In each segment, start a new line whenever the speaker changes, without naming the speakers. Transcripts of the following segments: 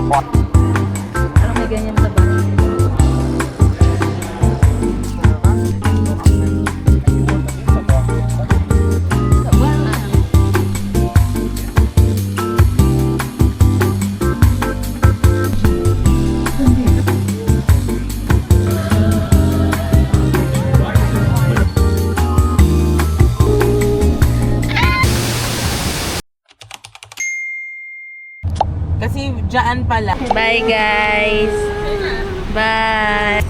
Parang may ganyan sa bahay.
Kasi dyan pala.
Bye guys! Bye!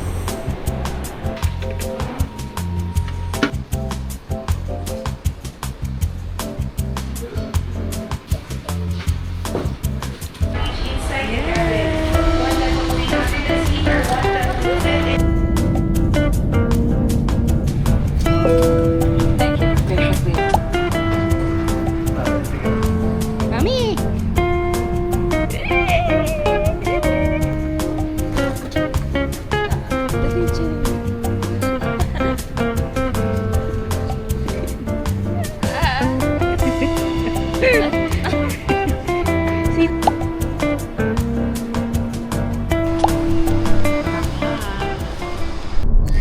Mami!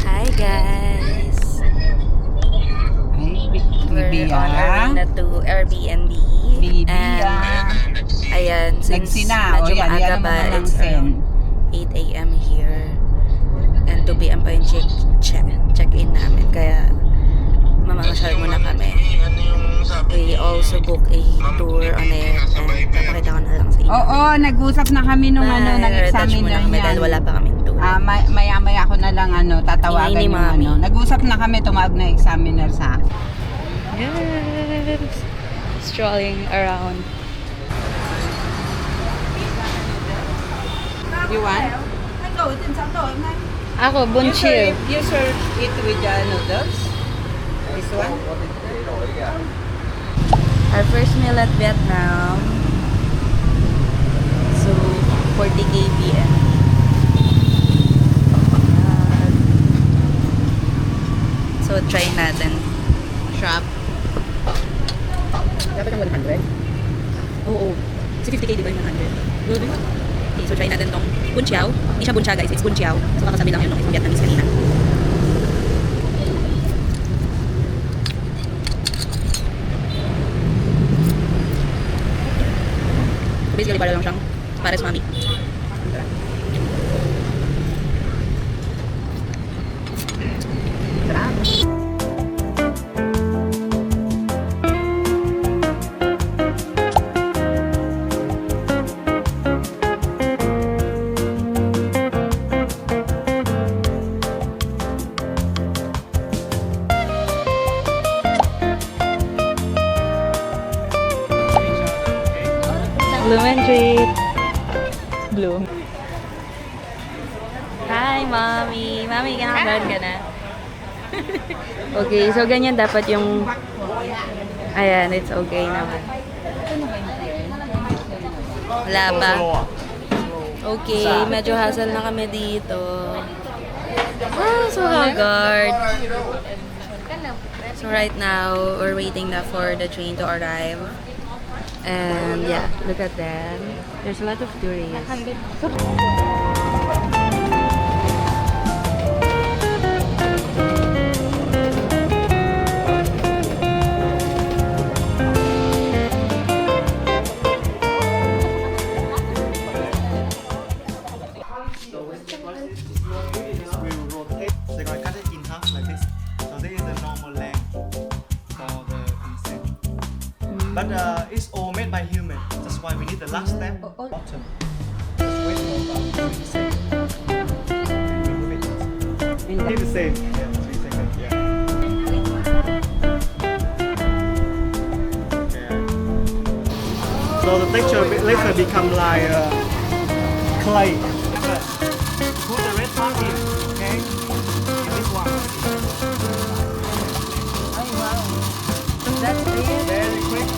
Hi guys! We're on our way na to Airbnb. And ayan, since medyo maaga pa, it's around 8 a.m. here. And 2 p.m. pa yung check-in namin. Kaya mamamasyal muna kami. We also book a tour on it. And papakita ko na lang sa inyo.
Oo, nag-usap na kami nung nag-examiner niya.
Dahil wala pa kaming tour.
Maya-maya ko na lang tatawagan
Ingay ni
yung
Mami.
Nag-usap na kami, tumawag na examiner sa akin.
Yes! Strolling around.
You want?
Ako, bunchil.
You serve it with the noodles? This one?
Our first meal at Vietnam. So, 40 kbn. So, try natin. Shop.
Dapat ang 100?
Oo. Kasi 50k di ba yung 100? Good. Okay, so try natin tong bun chiao. Hindi siya bun chia guys, it's bun chiao. So, kakasabi lang yun nung Vietnamese kanina. Basically, para lang siyang pares mami. Bloom and treat. Bloom. Hi, Mommy. Mommy, kinakabahan ka na? Okay, so ganyan dapat yung... Ayan, it's okay naman. Wala pa. Okay, medyo hassle na kami dito. So haggard. So right now, we're waiting na for the train to arrive. And yeah, look at them. There's a lot of tourists.
They're going to cut it in half like this. So this is the normal length for the insect. But it's all made by human. That's why we need the last step. Bottom. Just wait for about 3 seconds. Remove it. Need the same. Yeah, 3 seconds. Yeah. Okay. So the texture later become like clay. Put the red part in. Okay. And this one.
Ay, wow. That's it.
Very quick.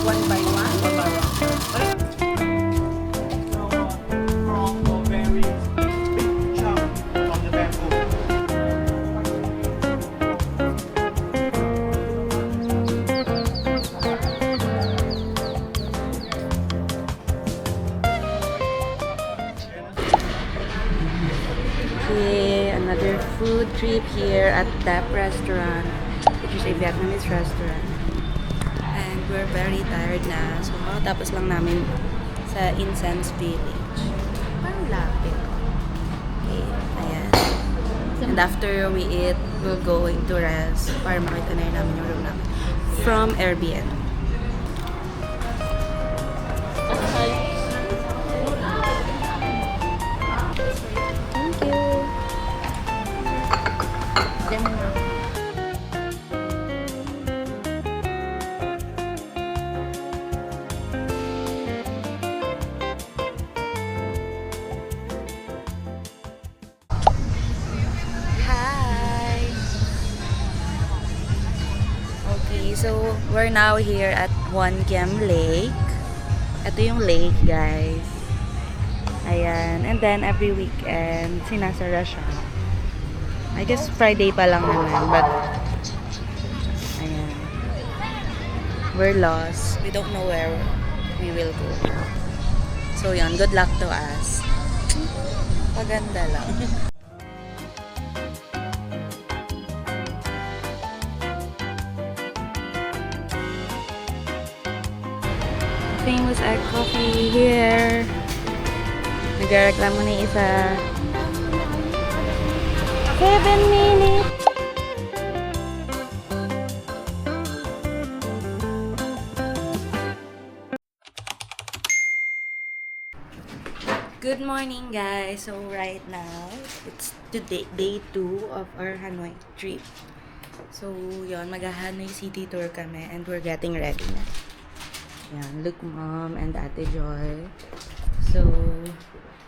One by one?
One by one. So, from a very big chunk from the bamboo.
food trip here at Tap Restaurant, which is a Vietnamese restaurant. And we're very tired na. So, tapos lang namin sa Incense Village. Parang lapit. Okay, ayan. And after we eat, we'll go into rest para makita na rin namin yung room namin from Airbnb. Thank you. Hi. Okay, so we're now here at One Gem Lake. Ito yung lake, guys. Ayan. And then, every weekend, sinasara siya. I guess Friday pa lang naman, but ayan. We're lost. We don't know where we will go. So, yun. Good luck to us. Paganda lang. Famous egg coffee here. Nagreklamo na yung isa. 7 minutes. Good morning, guys. So right now, it's today day 2 of our Hanoi trip. So yon, mag-Hanoi City tour kami and we're getting ready na. Yan, look mom and Ate Joy. So,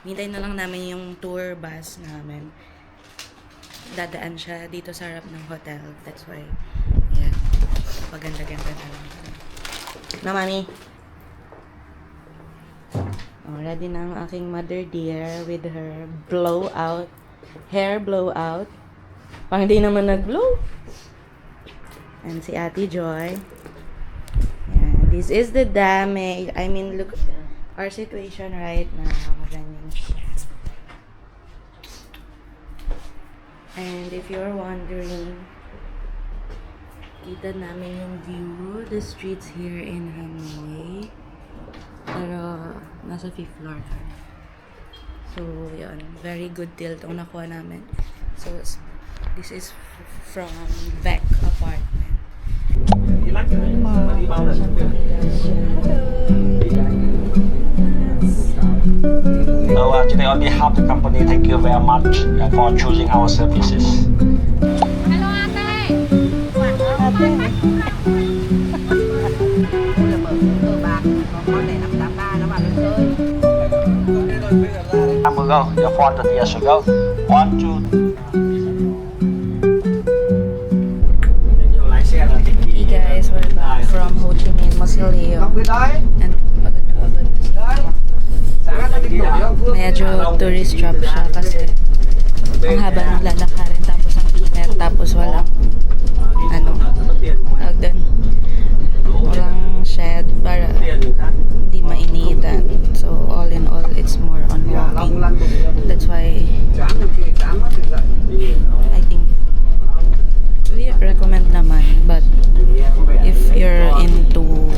hintay na lang namin yung tour bus namin. Dadaan siya dito sa harap ng hotel. That's why, yan. Paganda-ganda na lang. Na, mami? Oh, ready na ang aking mother dear with her blowout. Hair blowout. Pang di naman nag-blow. And si Ate Joy. This is the damage. I mean, look our situation right now. Ganyan siya. And if you're wondering, kita namin yung view, the streets here in Hanoi. Pero, nasa 5th floor ka. So, yun. Very good deal itong nakuha namin. So, this is from Beck Apartment.
So today on behalf of the company, thank you very much for choosing our services.
Hello, ate!
Time ago, your 400 years ago. 1, 2.
Hey guys, we're back from Ho Chi Minh Mausoleum. And pagod na si Mama. Medyo tourist trap siya kasi ang haba ng lalakarin tapos ang init tapos walang tawag doon, walang shed para hindi mainitan. So all in all, it's more on walking. That's why I think we recommend naman, but if you're into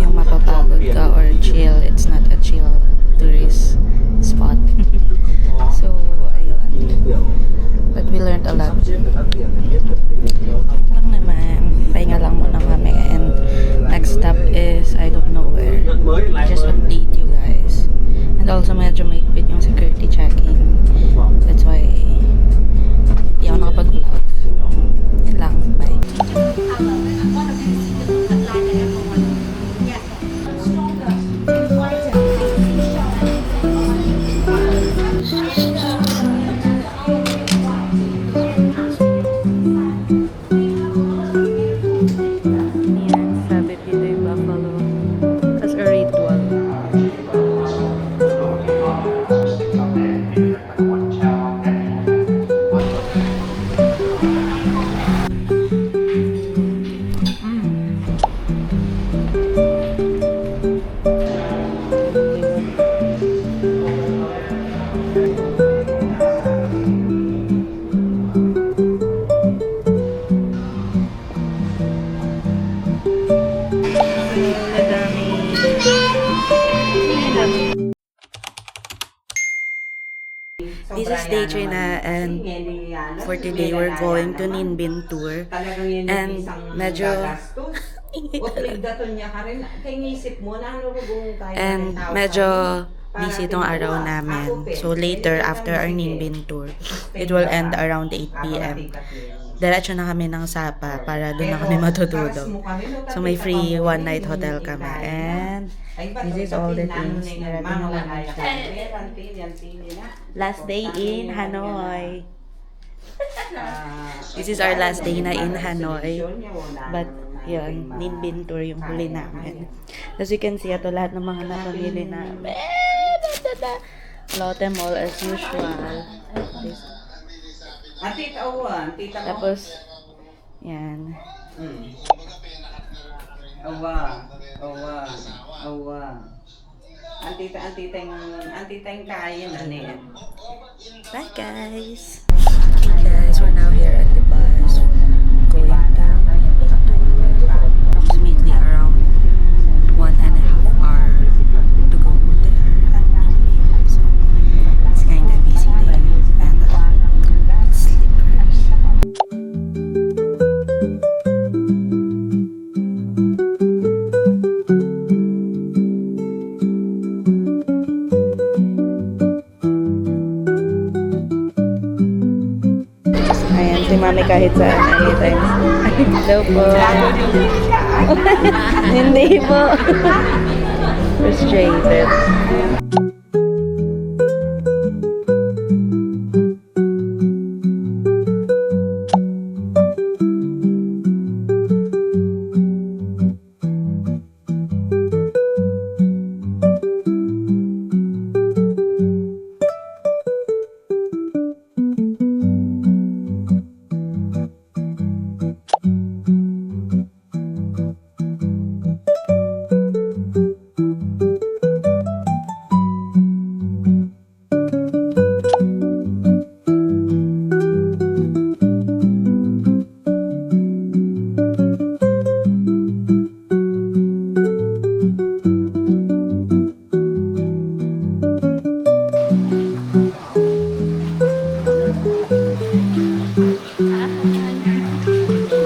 yung mapapagod ka or chill, it's not a chill tourist spot. So, ayun. But we learned a lot. Lang naman, pahinga lang muna. birthday, Trina, and for today we're going to Ninbin tour. And medyo and medyo busy tong araw namin. So later, after our Ninbin tour, it will end around 8 p.m. Diretso na kami ng Sapa para doon na kami matutulog. So may free one night hotel kami. And this is all the things. Narating na namin siya. Last day in Hanoi. This is our last day na in Hanoi. But yun, Ninbin tour yung huli namin. As you can see, ito lahat ng mga napamili namin. Lotte Mall as usual. Tapos, yan.
Antita yung kaya na niya.
Bye guys! Okay guys, we're now here at the bus. Going to approximately around 1.5 hours to go there at Ninbin. So, it's kind of busy day and it's sleepers. Ayan, si Mami kahit saan, anytime. Hello po. Hindi po. Frustrated.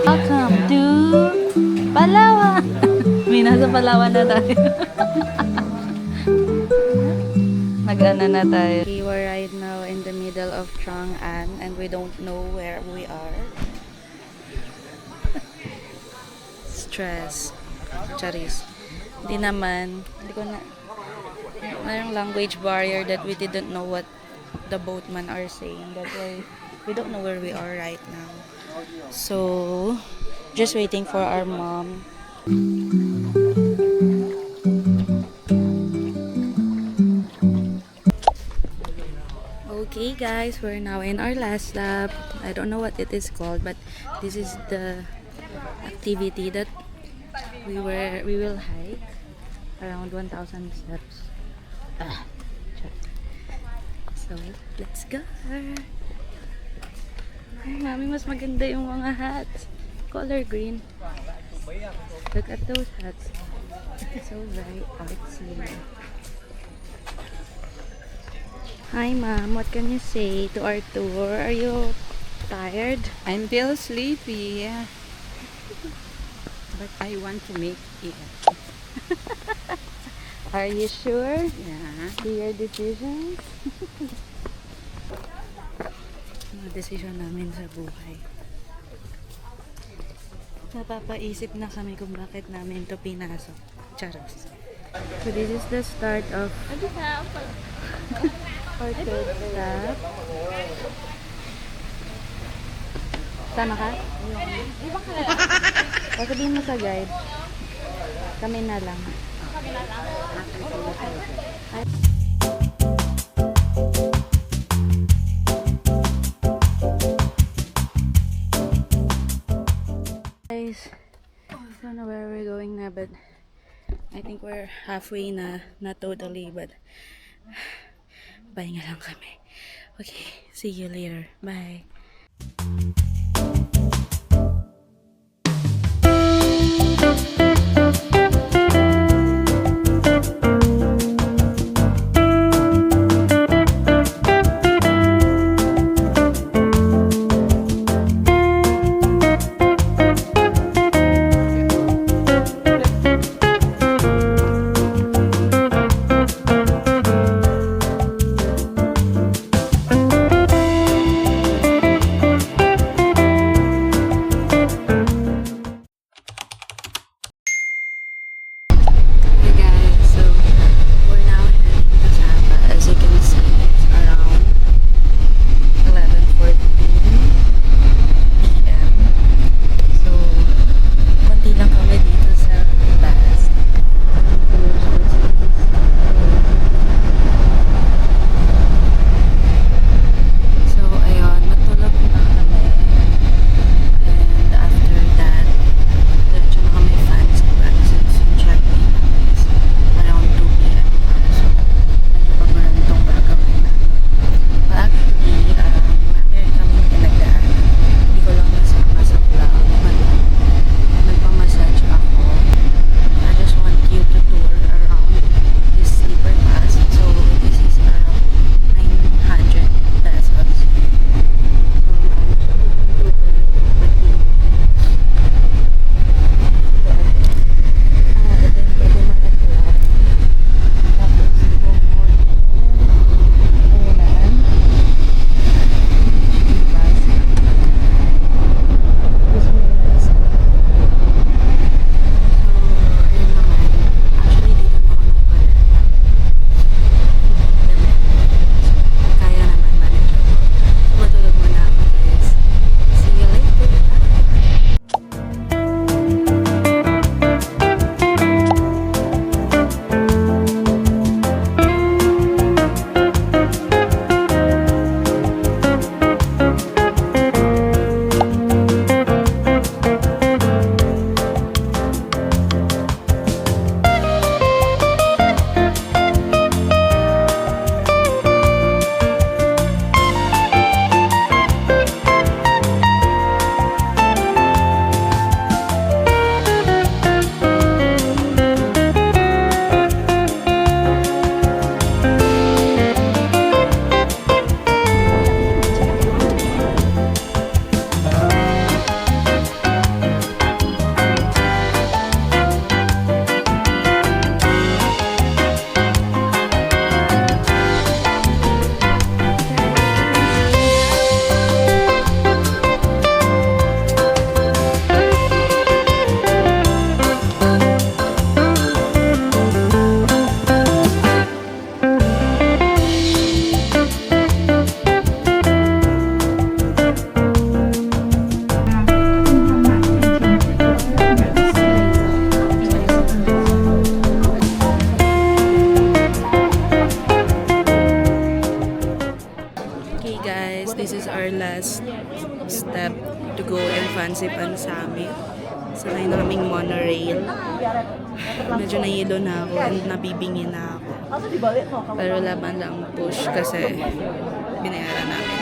Welcome to Palawan! May nasa Palawan na tayo. Nag-ana na tayo. We were right now in the middle of Chang'an and we don't know where we are. Stress. Charis. Hindi naman. Hindi ko na... Mayroong language barrier that we didn't know what the boatmen are saying. That's why we don't know where we are right now. So, just waiting for our mom. Okay guys, we're now in our last lap. I don't know what it is called, but this is the activity that we will hike around 1,000 steps. So, let's go. Ay, mami, mas maganda yung mga hats. Color green. Look at those hats. So very artsy. Hi, ma'am. What can you say to our tour? Are you tired?
I'm still sleepy, yeah. But I want to make it.
Are you sure?
Yeah.
Do your decisions? Mga desisyon namin sa buhay. Napapaisip na kami kung bakit namin ito pinasok. Charos. So this is the start of our third stop. Sama ka? Sasabihin mo sa guide. Kami na lang. Guys, I don't know where we're going na, but I think we're halfway na, not totally, but pahinga lang kami. Okay, see you later. Bye. rail. Medyo nahilo na ako and nabibingi na ako. Pero laban lang push kasi binayaran namin.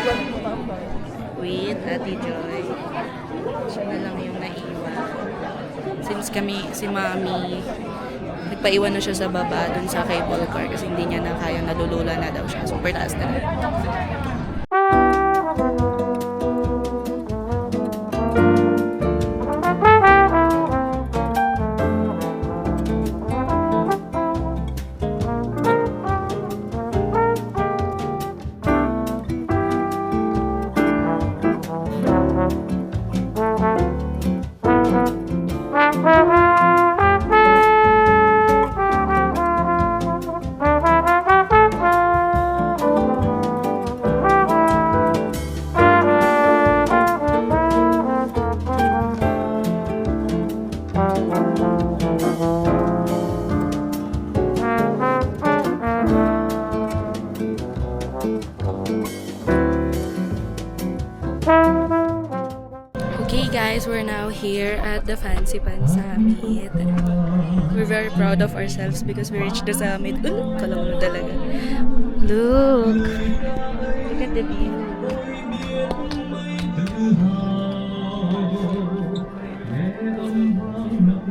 With Ate Joy. Siya na lang yung naiwan. Since si Mami, nagpaiwan na siya sa baba dun sa cable car kasi hindi niya na kaya, nalulula na daw siya. Super taas na lang. Okay guys, we're now here at the Fancy Pan Summit. We're very proud of ourselves because we reached the summit. Kalang mo talaga. Look! Look at the view.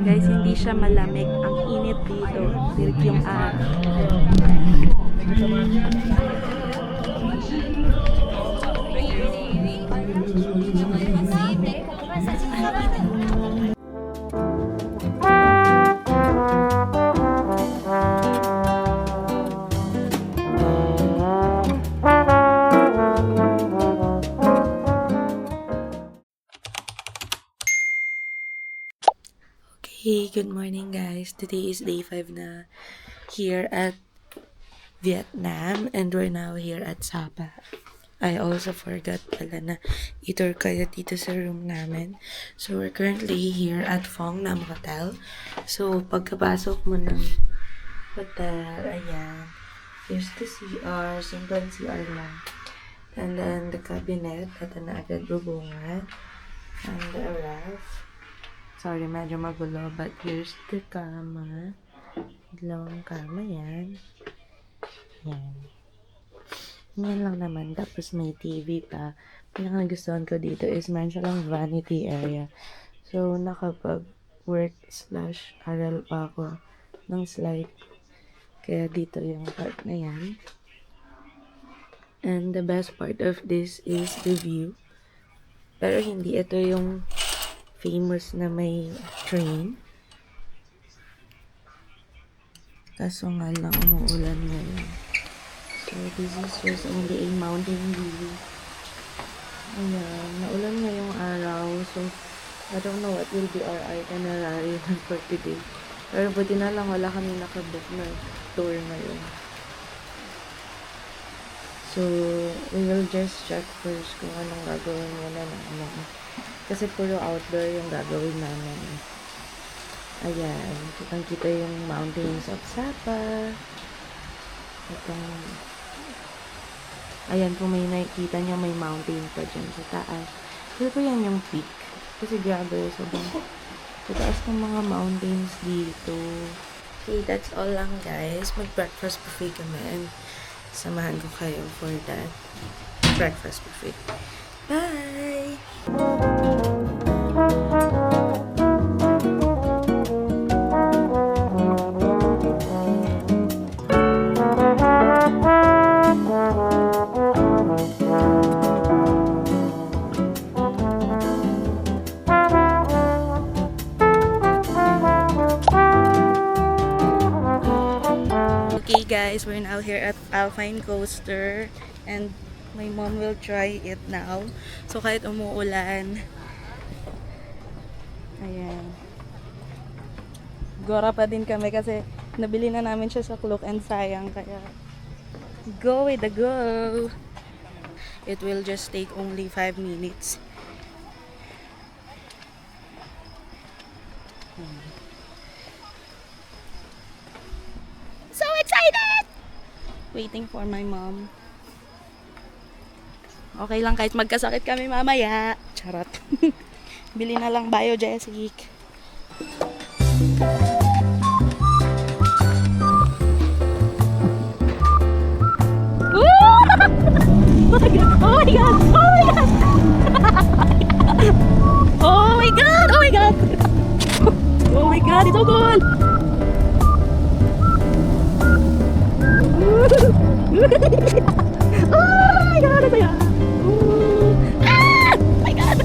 Guys, hindi siya malamig. Ang init dito. Direct yung araw. Okay, good morning guys. Today is day 5 na here at Vietnam and we're now here at Sapa. I also forgot pala na i-tour kayo dito sa room namin. So, we're currently here at Phong Nam Hotel. So, pagkapasok mo ng hotel, ayan, here's the CR, simple CR lang. And then, the cabinet, ito na agad bubungan. And the ref. Sorry, medyo magulo, but here's the kama. Dalawang kama yan. Yan. Yan lang naman. Tapos may TV pa. Pinakagustuhan ko dito is meron siya lang vanity area. So, nakapag-work/aral pa ako ng slide. Kaya dito yung part na yan. And the best part of this is the view. Pero hindi ito yung famous na may train. Kaso nga lang umuulan ngayon. So, this is just only a mountain view. Ayan, naulan ngayong araw. So, I don't know what will be our itinerary for today. Pero buti na lang wala kami nakabook na tour ngayon. So, we will just check first kung anong gagawin muna namin. Kasi puro outdoor yung gagawin namin. Ayan, kitang-kita yung mountains of Sapa. Itong, ayan, kung may nakikita nyo, may mountain pa dyan sa taas. Pero po yan yung peak. Kasi grabe, sobrang taas ng mga mountains dito. Okay, that's all lang guys. Mag-breakfast buffet kami and samahan ko kayo for that breakfast buffet. Bye! Okay guys, we're now here at Alpine Coaster and my mom will try it now. So kahit umuulan, ayan, gora pa din kami kasi nabili na namin siya sa Klook and sayang, kaya go with the go. It will just take only 5 minutes. So excited! Waiting for my mom. Okay lang kahit magkasakit kami mamaya. Charot. Bili na lang Biogesic. God, it's so cool! Oh my God, ang saya! Ah! My God!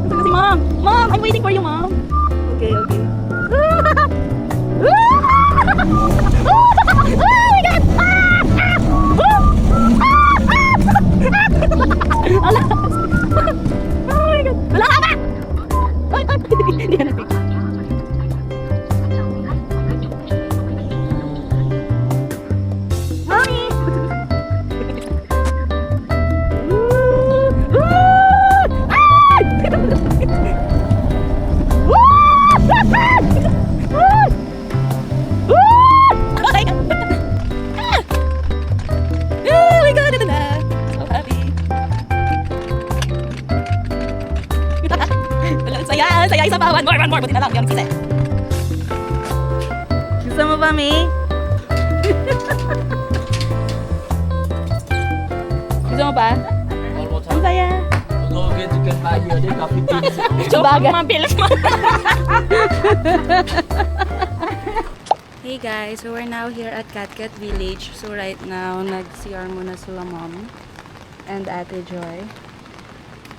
Nasaan na si Mom? Mom, I'm waiting for you, Mom! Okay, okay. Oh my God! Alas! Oh my God! Wala ka ba? Ay, ay, hindi na natin. Mommy! Oh my God, ito na! So happy! Wala, saya! Saya! Isa pa! One more! Buti na lang! Yan, sisi! Gusto mo ba, May? Gusto mo ba? Ang saya! Subaga! Mabilis mo! Hey guys, so we're now here at Katkat Village. So right now, nag-CR muna sila Mom and Ate Joy.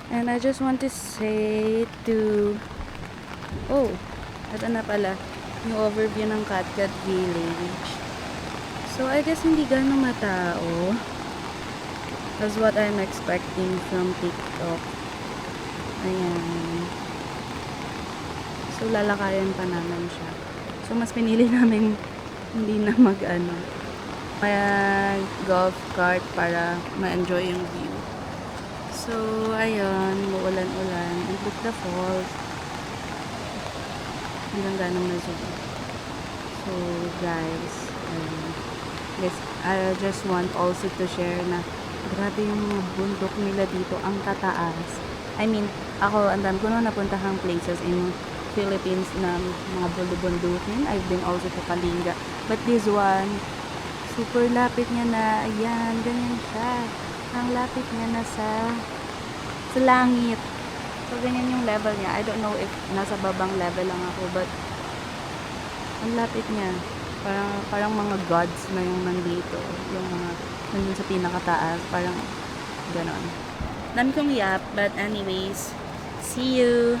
And I just want to say to... Oh, ito na pala yung overview ng Katkat Village. So I guess hindi gano'ng matao. That's what I'm expecting from TikTok. Ayan. So lalakayan pa namin siya. So mas pinili namin hindi na golf cart para ma-enjoy yung view. So ayun, uulan-ulan. And look the falls. Hanggang ganong na-zoom. So guys, I just want also to share na grabe yung mga bundok nila dito, ang tataas. I mean, ako, ang dami ko na napuntahang places in Philippines na mga bulubundukin. I've been also to Kalinga. But this one, super lapit niya na, ayan, ganyan siya. Ang lapit niya na sa langit. So, ganyan yung level niya. I don't know if nasa babang level lang ako, but ang lapit niya. Parang mga gods na yung nandito. Yung mga nandun sa pinakataas. Parang ganon. Dami kong yap, but anyways, see you!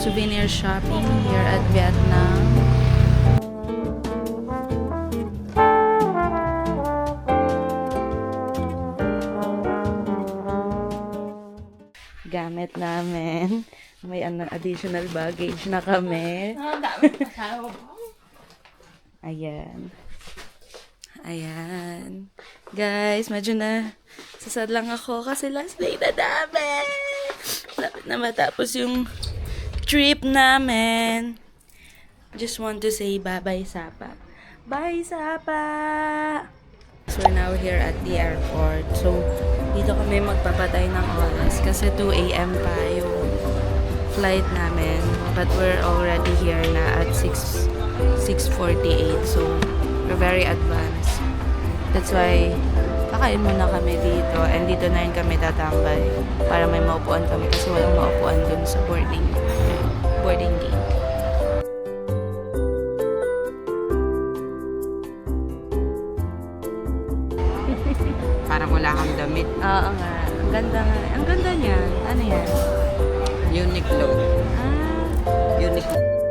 Souvenir shopping here at Vietnam. Gamit namin. May additional baggage na kami. Ayan. Ayan. Guys, medyo na sasad lang ako kasi last day na namin. Lapit na matapos yung trip namin. Just want to say bye-bye, Sapa. Bye, Sapa! So, we're now here at the airport. So, dito kami magpapatay ng oras kasi 2 a.m. pa yung flight namin. But we're already here na at 6:48. So, we're very advanced. That's why, kakain muna kami dito. And dito na rin kami tatambay para may maupuan kami kasi walang maupuan dun sa boarding gate.
Parang wala kang damit.
Oo nga. Ang ganda nga. Ang ganda niya. Ano yan?
Uniqlo.
Ah.
Uniqlo.